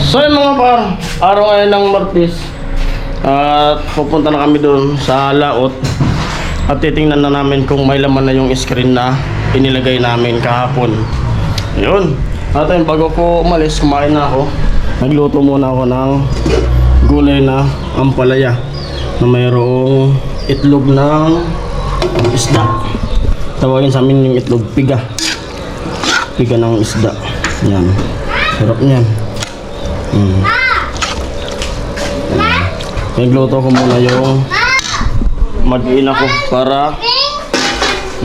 So yun mga par, araw ngayon ng Martes at pupunta na kami doon sa laot at titingnan na namin kung may laman na yung screen na inilagay namin kahapon. Yun. At ayun, bago ko umalis, kumain na ako. Nagluto muna ako ng gulay na ampalaya na mayroong itlog ng isda. Tawagin sa amin yung itlog piga. Piga ng isda. Yan. Sarap niyan. Nagluto ko muna yung mag-iina ko para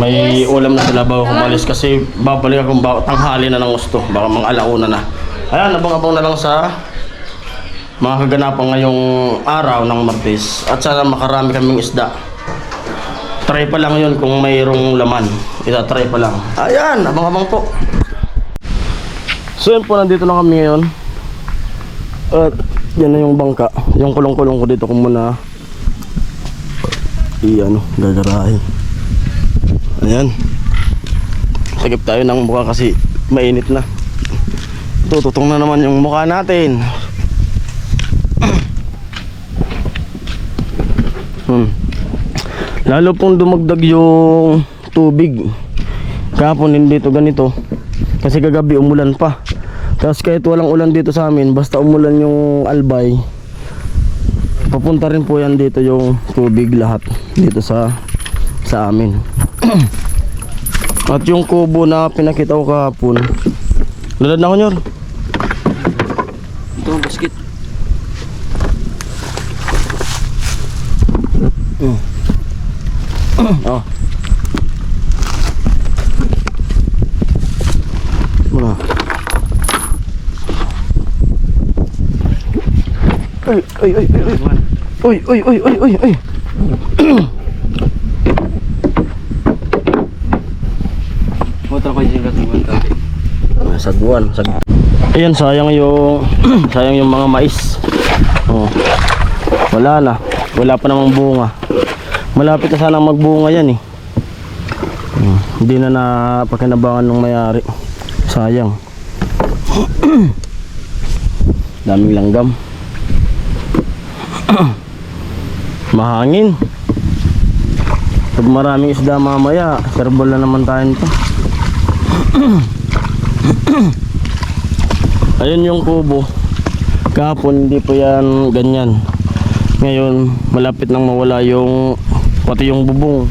may ulam na sila bago kumalis kasi babalik akong tanghali na ng gusto, baka mga alauna na. Ayan, abang-abang na lang sa mga kaganapan ngayong araw ng Martes at sana makarami kaming isda. Try pa lang yun kung mayroong laman, try pa lang. Ayan, abang-abang po. So yun po, nandito na kami ngayon at yan na yung bangka, yung kulong-kulong ko dito ko muna gagarahin. Ayan, sagip tayo ng mukha kasi mainit na. Tututong na naman yung mukha natin. Lalo pong dumagdag yung tubig. Kahapon hindi to ganito kasi kagabi umulan pa. Tapos kahit walang ulan dito sa amin, basta umulan yung albay, papunta rin po yan dito yung tubig lahat dito sa amin. At yung kubo na pinakita ko kahapon, lalad na ako nyor. Ito ang basket. Oh. Mana? Ay. Sagwan. Ayan, sayang yung sayang yung mga mais. Oh. Wala na. Wala pa namang bunga. Malapit na sanang magbunga yan eh. Hindi na napakinabangan ng may-ari. Sayang. Daming langgam. Mahangin. Pag maraming isda mamaya, serbol na naman tayo nito. Ayun yung kubo. Kahapon hindi po yan ganyan. Ngayon malapit nang mawala yung pati yung bubong.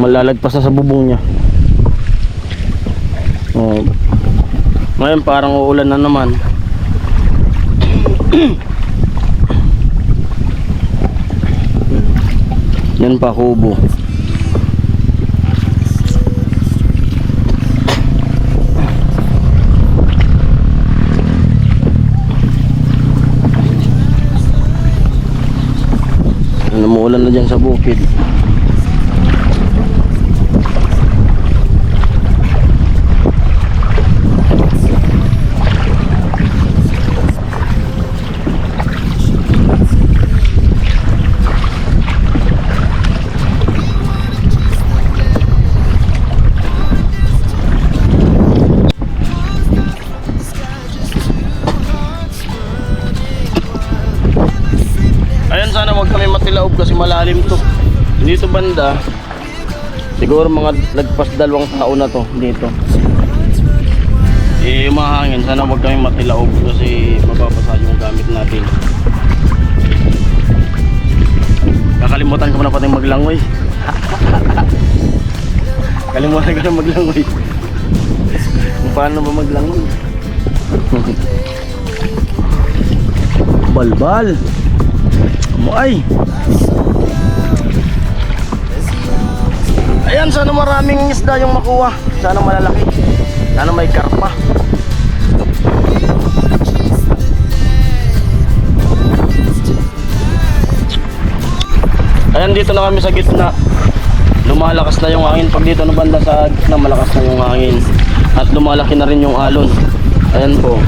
Malalagpas na sa bubong niya. Oh. Ngayon parang uulan na naman. Yan pa kubo. Umuulan na dyan sa bukid. Sana wag kami matilaob kasi malalim to. Dito banda siguro mga lagpas 2 taon na to dito. Mahangin, sana wag kami matilaob kasi mababasa yung gamit natin. Kakalimutan ko na pati maglangoy. Kalimutan ko na maglangoy. Paano ba maglangoy? Balbal. Ay. Ayan, sana maraming isda yung makuha. Sana malalaki. Sana may karpa. Ayan, dito na kami sa gitna. Lumalakas na yung hangin. Pag dito na banda sa gitna, malakas na yung hangin. At lumalaki na rin yung alon. Ayan po.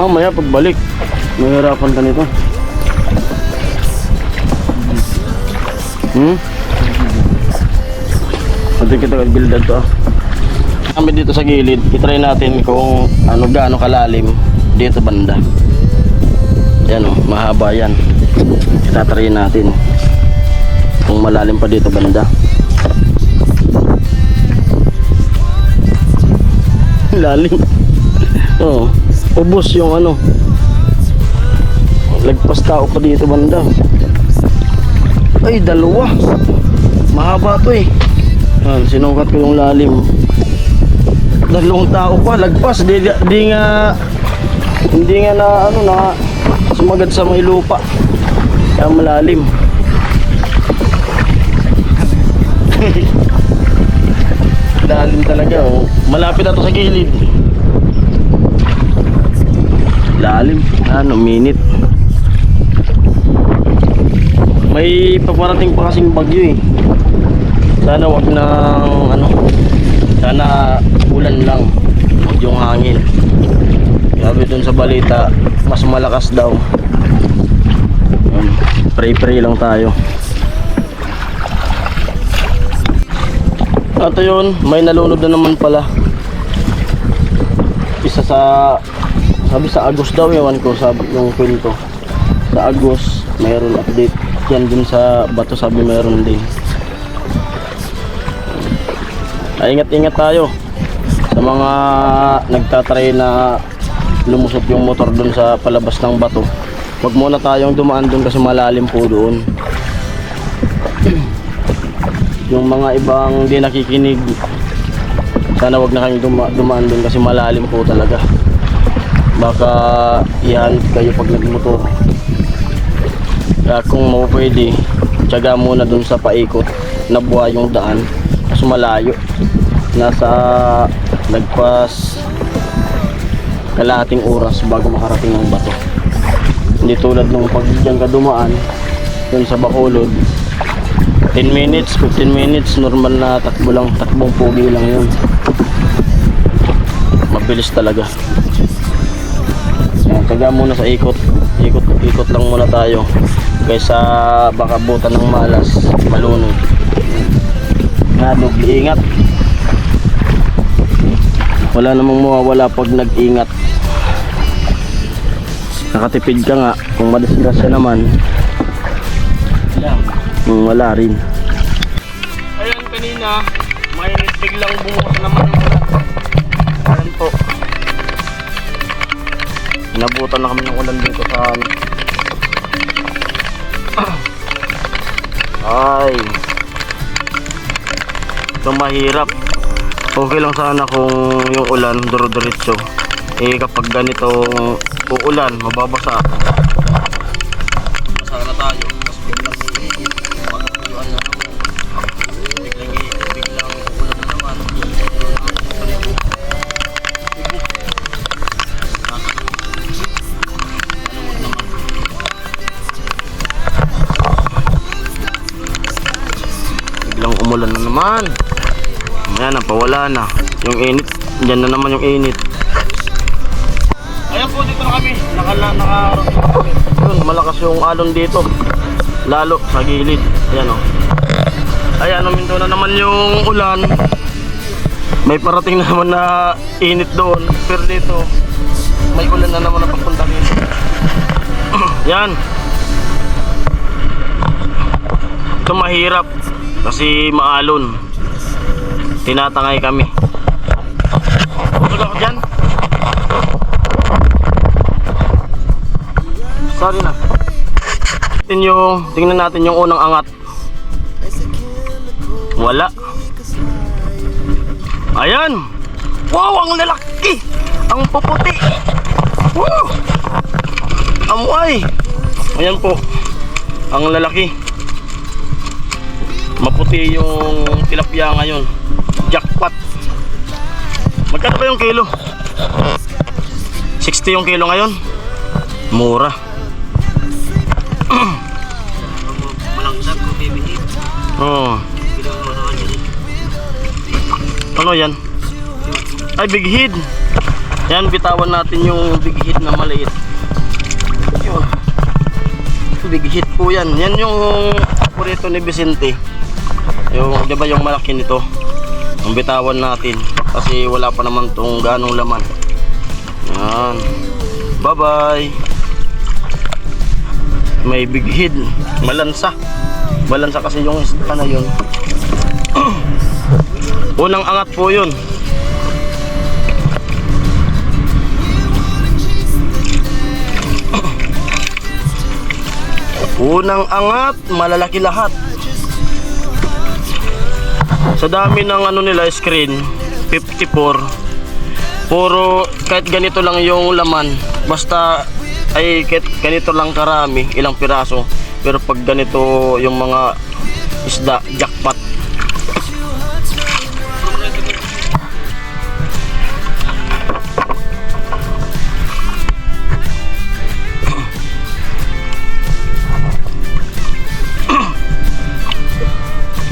Mamaya pagbalik, mahirapan ka nito. Pati kita kagbildan to ah. Kami dito sa gilid, itry natin kung ano gaano kalalim dito banda. Yan oh, mahaba yan. Itatry natin kung malalim pa dito banda. Lalim. Oh, ubos yung ano. Lagpas tao pa dito banda. Ay, dalawa. Mahaba to eh. Yan, sinukat ko yung lalim. Dalawang tao pa, lagpas. Hindi nga na ano na sumagad sa may lupa. Kaya malalim. Lalim talaga oh. Malapit na to sa gilid. Lalim. Ano, minute. May paparating pa kasing bagyo eh. Sana wag nang ano. Sana ulan lang. Wag yung hangin. Sabi dun sa balita, mas malakas daw. Pray lang tayo. At yun, may nalunod na naman pala. Isa sa, sabi sa Agos daw, yawan ko sa yung kwento. Sa Agos, mayroon update. Yan din sa Bato, sabi mayroon din. Ay, ingat-ingat tayo sa mga nagtatry na lumusot yung motor dun sa palabas ng bato. Huwag muna tayong dumaan dun kasi malalim po doon. Yung mga ibang di nakikinig, sana wag na kayong dumaan dun kasi malalim po talaga. Baka ihanap kayo pag nagmotor. Kaya kung mo pwede, tiyaga muna dun sa paikot na buhay yung daan kasi malayo. Nasa nagpas kalahating oras bago makarating ng bato. Hindi tulad nung pag diyan ka dumaan dun sa Bacolod, 10 minutes, 15 minutes, normal na takbo lang, takbong pogi lang yun. Mabilis talaga. Yan, taga muna sa ikot lang muna tayo kaysa baka butan ng malas, malunod. Nadugli, ingat. Wala namang mawawala pag nag-ingat. Nakatipid ka nga, kung madisgrasya naman wala rin. Ayan, kanina may biglang bumuka naman ng ulan. Ayan po, nabutan na kami ng ulan dito sa ay ito mahirap. Okay lang sana kung yung ulan duro-diretso. Eh kapag ganitong uulan, mababasa. Basa na tayo. Tapos biglang pagkakuyuan na ako. Biglang uulan na naman. Biglang umulan na naman. Ayan, napawala na. Yung init, dyan na naman yung init. Ayan po, dito na kami. Yun, malakas yung alon dito. Lalo sa gilid. Ayan o. Ayan, uminto na naman yung ulan. May parating na naman na init doon. Pero dito, may ulan na naman na papunta dito. Yan. Ito mahirap. Kasi maalon. Tinatangay kami. Tulog ako dyan. Sorry na. Tingnan natin yung unang angat. Wala. Ayan. Wow, ang lalaki. Ang puputi. Wow. Amuay. Ayan po. Ang lalaki. Maputi yung tilapia ngayon. Jackpot. Magkano ba yung kilo? 60 yung kilo ngayon. Mura. Oh. Ano yan? Ay, big head. Yan, bitawan natin yung big hit na maliit. Yun. Big hit po yan. Yan yung paborito ni Vicente. Yung, di ba yung malaki nito? Ang bitawan natin. Kasi wala pa naman tong ganong laman. Yan. Bye bye. May big hit. Malansa. Malansa kasi yung isda na yun. Unang angat po yun. Unang angat, malalaki lahat. Sa dami ng ano nila screen, 54. Puro kahit ganito lang yung laman, basta ay kahit ganito lang karami, ilang piraso. Pero pag ganito yung mga isda, jackpot.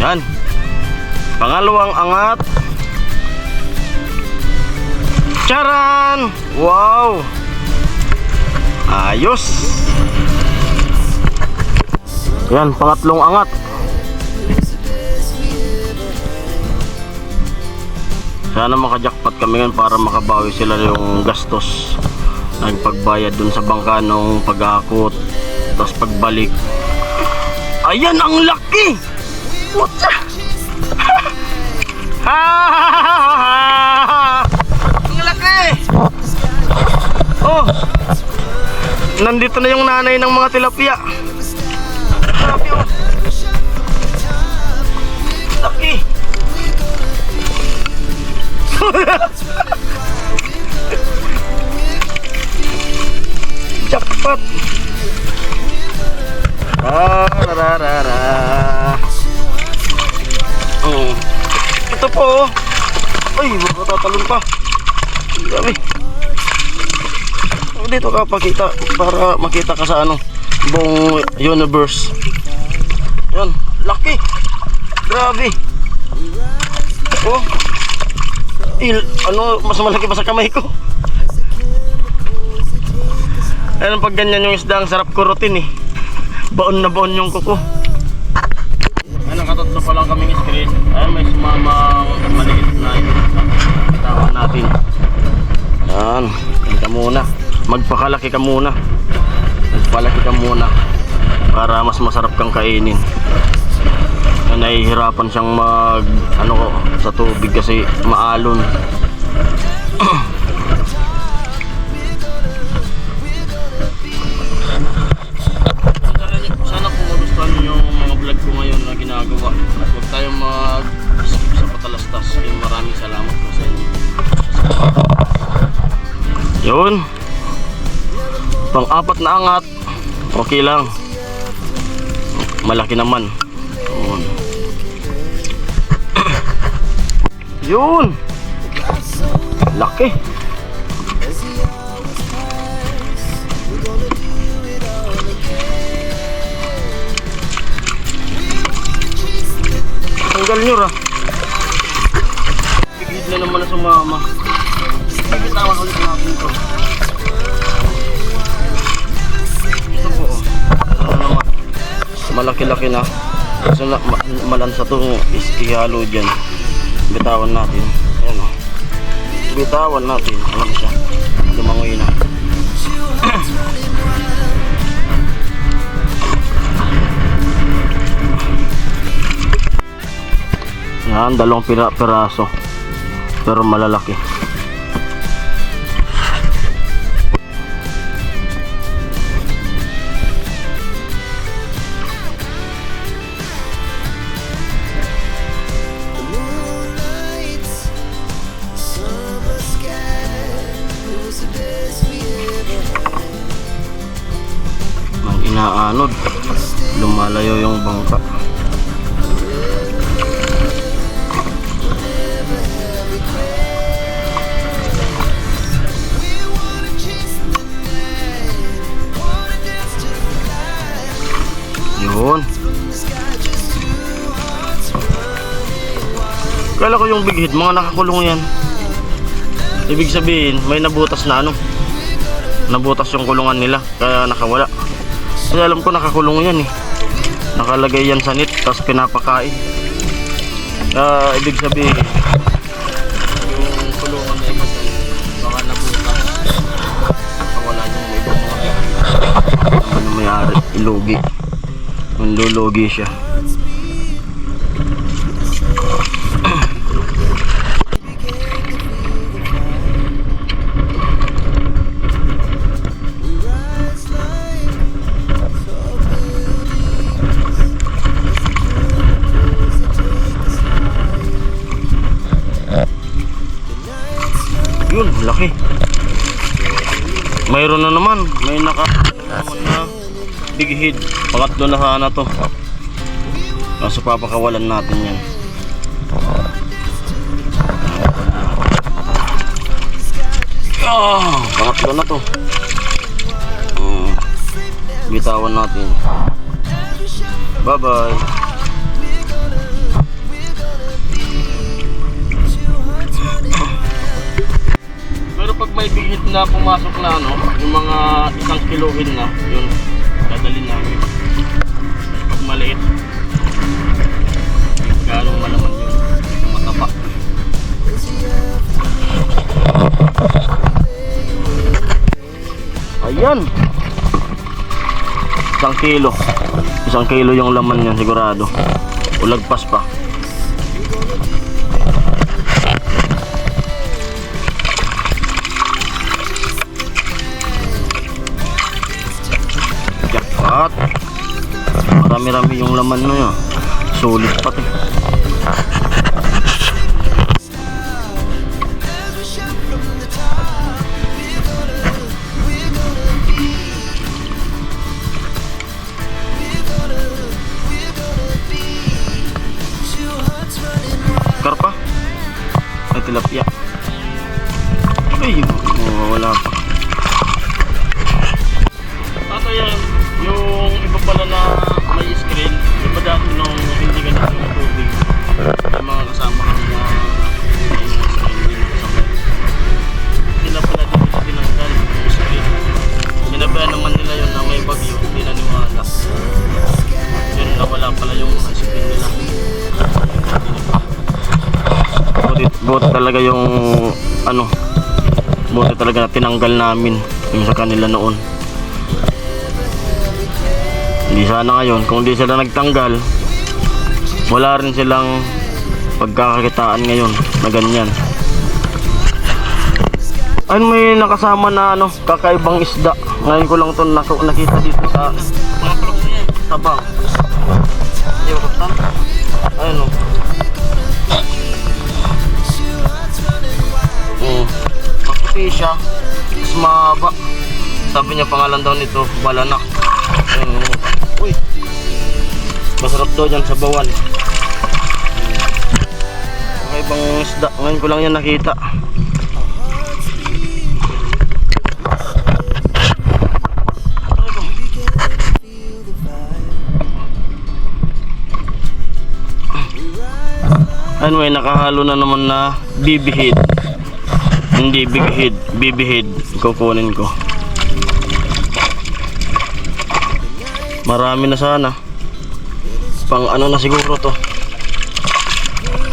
Yan. Pangalawang angat. Charan! Wow! Ayos! Yan, pangatlong angat. Sana makajakpat kami ngayon para makabawi sila yung gastos ng pagbayad dun sa bangka nung pag-aakot, tapos pagbalik. Ayan, ang laki! Putsa! Ang laki! Oh! Nandito na yung nanay ng mga tilapia. Grabe oh! Laki! Jackpot! Ito po. Ay, matatalon pa. Grabe. Dito ka pakita para makita ka sa ano, buong universe. Yan, laki. Grabe. Oh. Ano, mas malaki pa sa kamay ko. Ayan, pag ganyan yung isda, ang sarap kurutin eh. Baon na baon yung kuko. Ay, nakatatlo pa lang kaming screen. Ay, may sumamang maliit na itawan natin. Yan, ka muna. Magpakalaki ka muna. Magpalaki ka muna para mas masarap kang kainin. Nahihirapan siyang mag ano ko sa tubig kasi maalon. Sana po magustuhan niyo yung mga vlog ko ngayon na ginagawa. Huwag tayong mag sa patalastas. Maraming salamat po sa inyo. Yun. Pang-apat na angat. Okay lang. Malaki naman. Yun. Laki. Tanggal nyo ra. Bigid na naman na sumama. Bitawan ulit natin ito. Ito po. Ano naman. Malaki-laki na. So, malansa itong ihalo dyan. Bitawan natin. Ayan o. Bitawan natin. Ayan siya. Lumangoy na. Yan, dalawang piraso. Pero malalaki. Inaanod, lumalayo yung bangka. Yun. Kala ko yung big head, mga nakakulong yan. Ibig sabihin, may nabutas na ano. Nabutas yung kulungan nila, kaya nakawala. Kasi alam ko nakakulong yan eh. Nakalagay yan sa net, tapos pinapakain. Ibig sabihin, yung kulungan na iba dyan, baka nabutas. Nakawala yung ibang mga ano may-ari, ilugi. Nilulugi siya. Yun, laki. Mayroon na naman, may na big head. Pangatlo na sana to. Kaso papakawalan natin yan. Pangatlo na to. Bitawan natin. Bye bye. Pero pag may big hit na pumasok na ano, yung mga 1 kilohin na, yun, dadalhin namin. Pag maliit, gano'ng malaman yun, mataba. Ayan! 1 kilo. 1 kilo yung laman yan sigurado. Ulagpas pa. Jackpot. Marami-rami yung laman na yun. Sulit pati. Karpa. Ay, tilapia. Ay, wala pa. Yan, yung iba pala na may screen, iba dati nung hindi ka na yung tubig, yung mga kasama kang na may mga screen din kasama. Sila pala dito sa tinanggal yung screen. Sinabayan naman nila yun na may bagyo, hindi naniwala. Yun na wala pala yung screen nila. Buti talaga yung ano, buti talaga na tinanggal namin yung sa kanila noon. Hindi sana ngayon, kung di sila nagtanggal, wala rin silang pagkakakitaan ngayon na ganyan. Ay, may nakasama na ano, kakaibang isda. Ngayon ko lang ito nakita dito sa tabang. Hindi ba kaptan? Ayun o. Maputi siya, mas mahaba. Sabi niya pangalan daw nito, balanak. Ayun. Uy, masarap daw dyan sa bawan. May ibang isda, ngayon ko lang yan nakita. Anyway, nakahalo na naman na BB head. Hindi big head, BB head. Kukunin ko. Marami na sana. Pang ano na siguro to.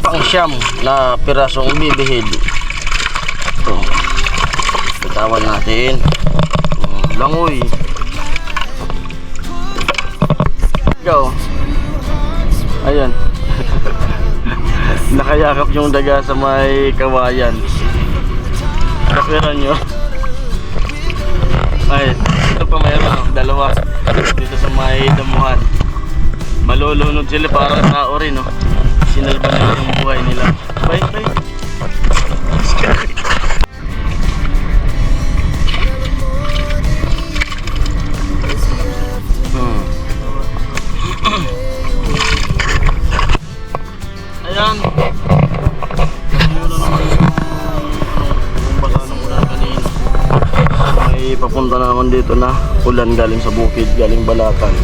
Pang siyam na pirasong bibihid. Ito. Bitawan natin. Langoy. Go. Ayan. Nakayakap yung daga sa may kawayan. Kapiran nyo. Ay, ito pa mayroon. Dalawa. Dito sa may damuhan. Malulunod sila parang tao rin, no? Sinalba nila yung buhay nila. Bye, bye. Ayan. Mura naman yung basa ng ulan kanina. May papunta na naman dito na ulan galing sa bukid, galing Balatan.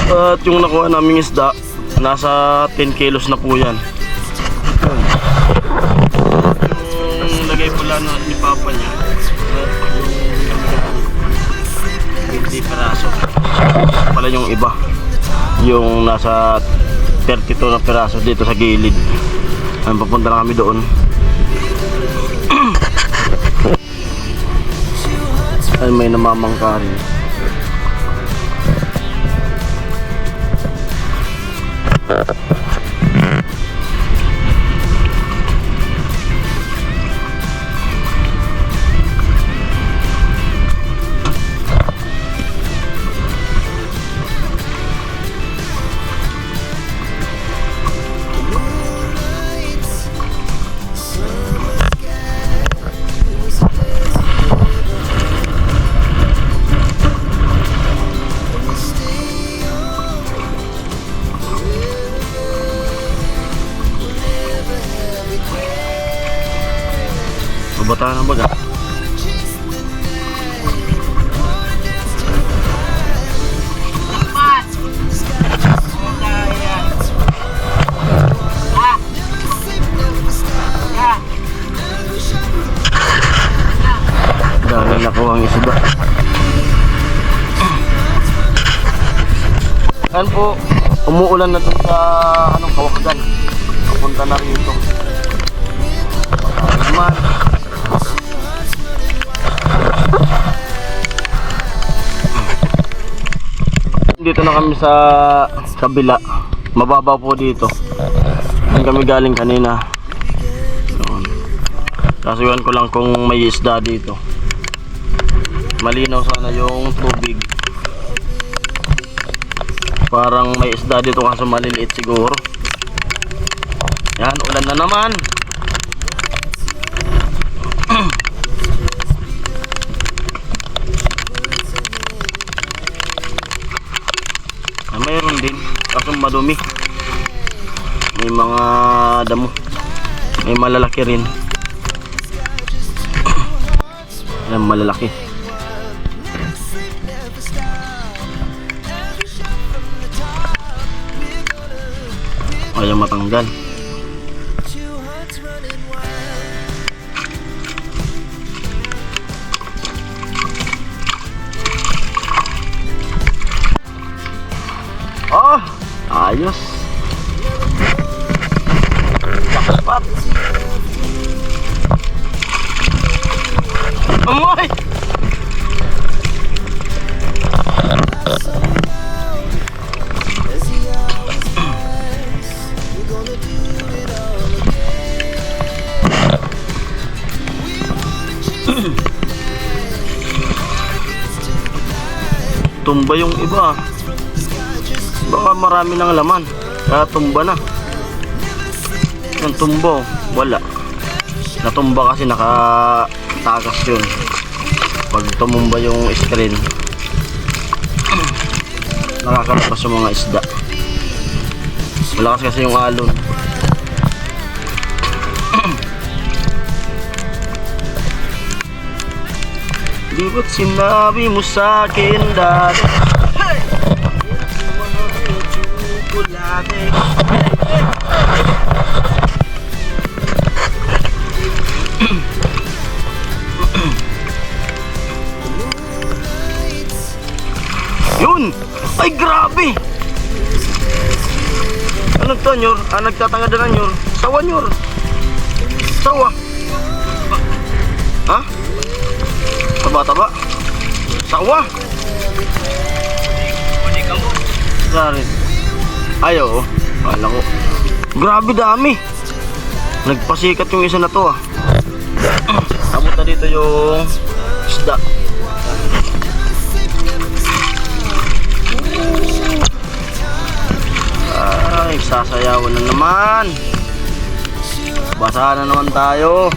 At yung nakuha naming isda, nasa 10 kilos na po yan. Yung lagay pula ano, ni Papa niya. 20 peraso. Pala yung iba. Yung nasa 32 na peraso dito sa gilid. Ayun, papunta na kami doon. Ay, may namamangka rin. Bata na baga. Dami nakuha ang isda. Ayan po, umuulan na dun sa anong Kawakagan. Papunta na rito. Naman. Dito na kami sa kabila. Mababa po dito. Doon kami galing kanina. Kasuyan ko lang kung may isda dito. Malinaw sana yung tubig. Parang may isda dito kaso maliliit siguro. Yan, ulan na naman. Mayroon din kaso madumi. May mga damo. May malalaki rin. Ayan, malalaki. Ayaw matanggal. Oh, ayos. Dapat. Amoy. Tumba yung iba. Baka marami ng laman kaya tumba na. Yung tumbo wala, natumba kasi nakatakas yun pag tumumba yung screen. Nakakalabas yung mga isda. Malakas kasi yung alon. Di ba't sinabi mo sa akin dati? Hey! Yun! Ay grabe! Anong to, Nyor? Nagtatangad na, Nyor? Sawa, Nyor? Sawa? Ha? Taba-taba? Sawa? Sorry. Ayaw, kala ko. Grabe dami. Nagpasikat yung isa na to ah. Abot na dito yung isda. Ay, sasayawan na naman. Basa na naman tayo.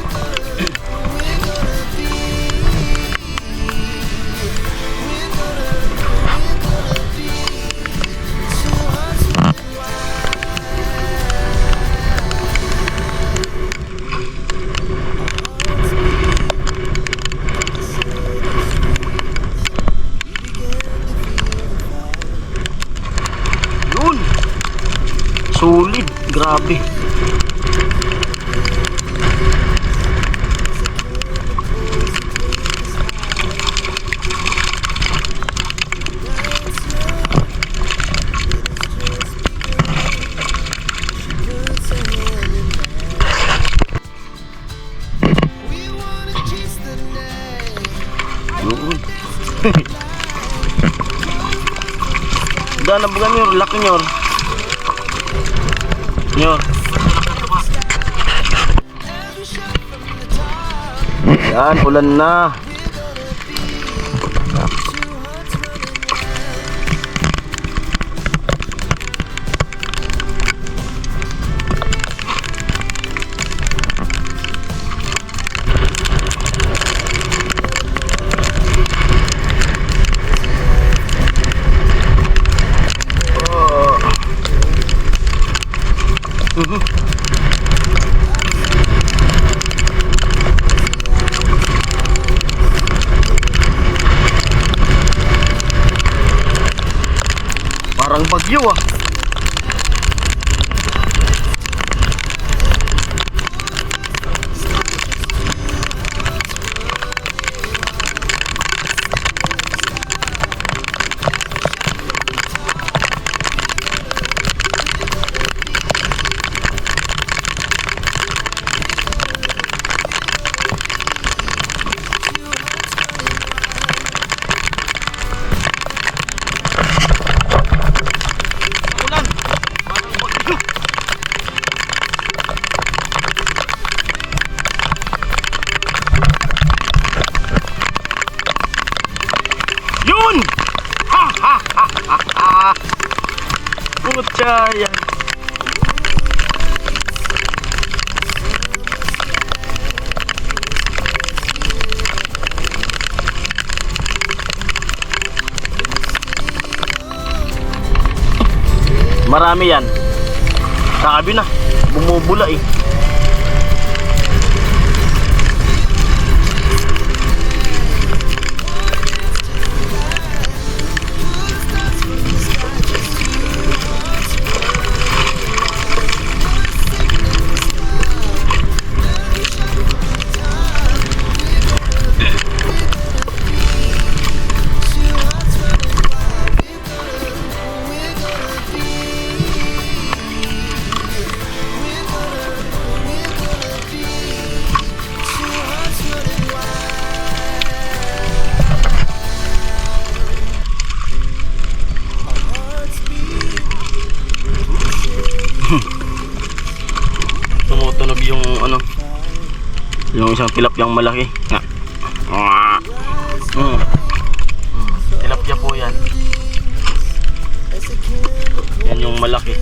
Sulit, grabe. Yun. Daan na bugan nyor, laki nyor. Nyor. Yan, ulan na. Parang bagyo ah. Yun! Ha ha ha ha ha! Putya yan! Marami yan. Sabi na, bumubula eh. Tumutunog yung ano, yung isang tilapiyang malaki nga. Tilapia po yan. Yan yung malaki.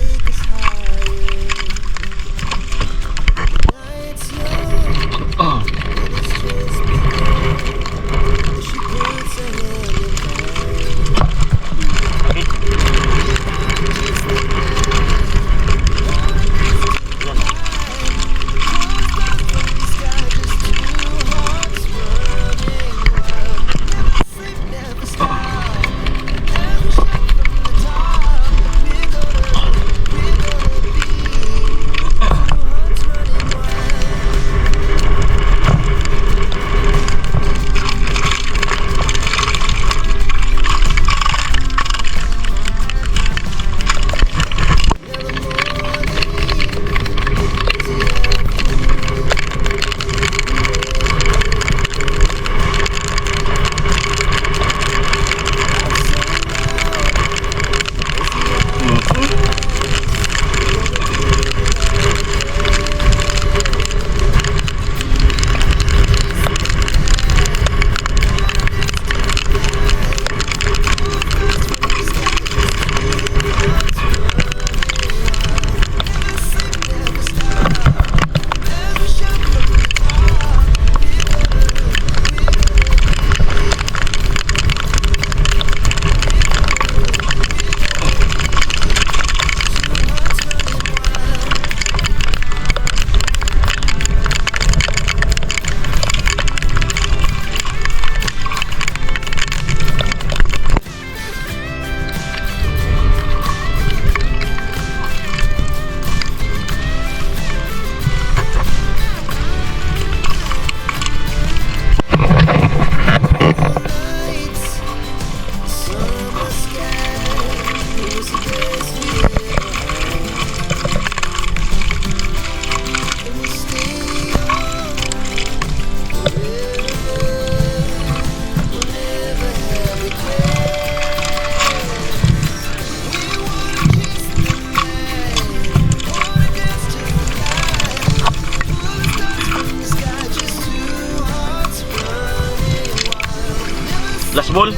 Last ball.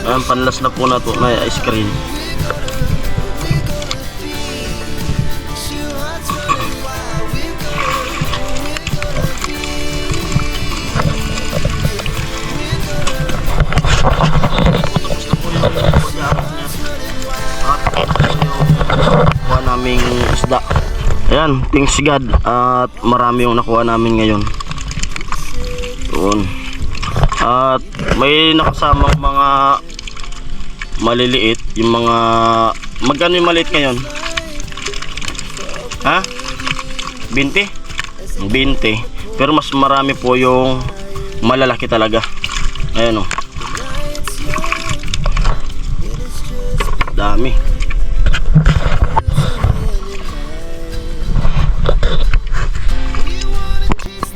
Ayan, panlas na po na to na ice cream. Kuha naming isda. Ayan, thanks God. At marami yung nakuha namin ngayon. Doon. At may nakasamang mga maliliit. Yung mga... Magkano yung maliit ngayon? Ha? 20? 20. Pero mas marami po yung malalaki talaga. Ayan o. Dami.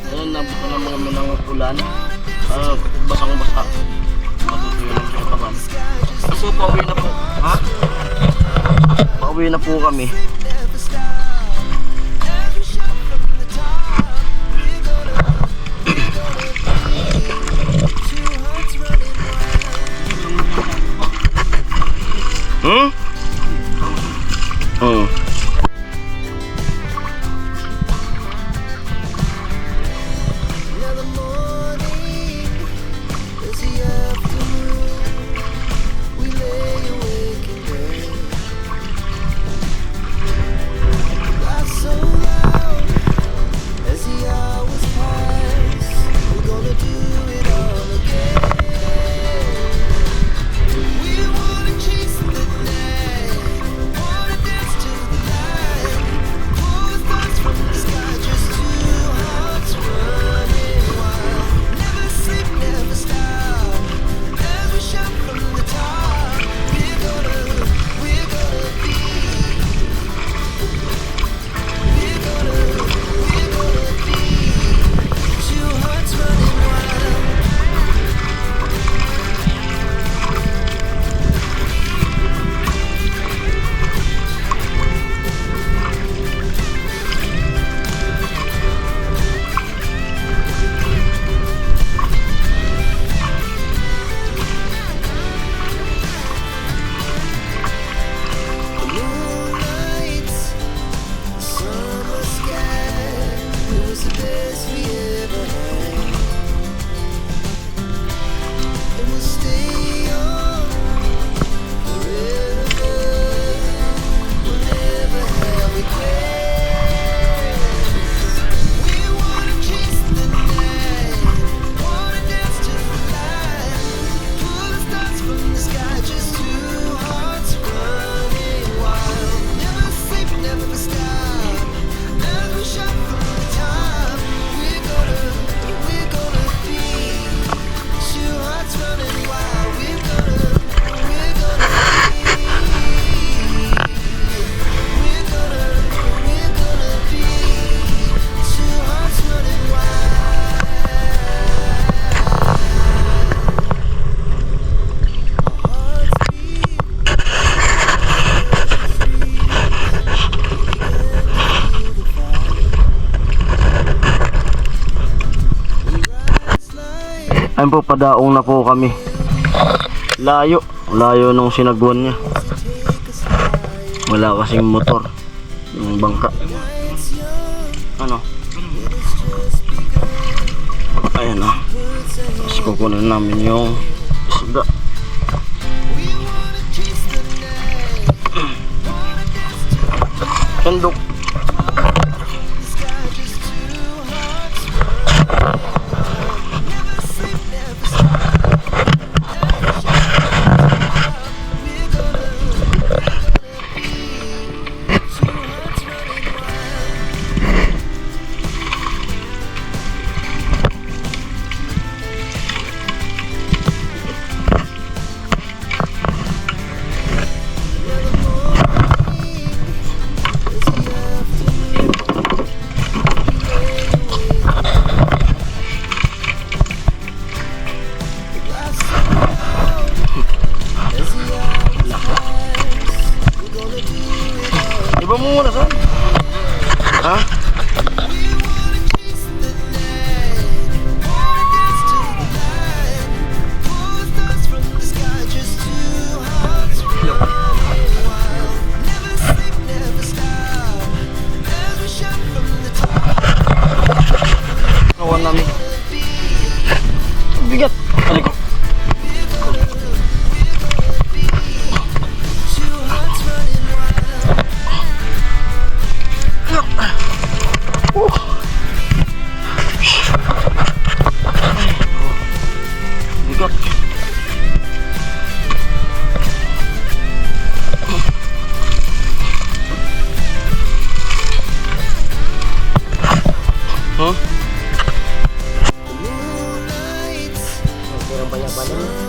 Ayan, nabuto na mga mga ulan. Basang basa. Matutuyo lang sa katawan. So, pauwi na po. Ha? Pauwi na po kami. Ayun po, padaong na po kami. Layo nung sinagwan niya. Wala kasing motor yung bangka. Ano? Ayan o. Tapos kukunin namin yung isda. Tendok. naman yun.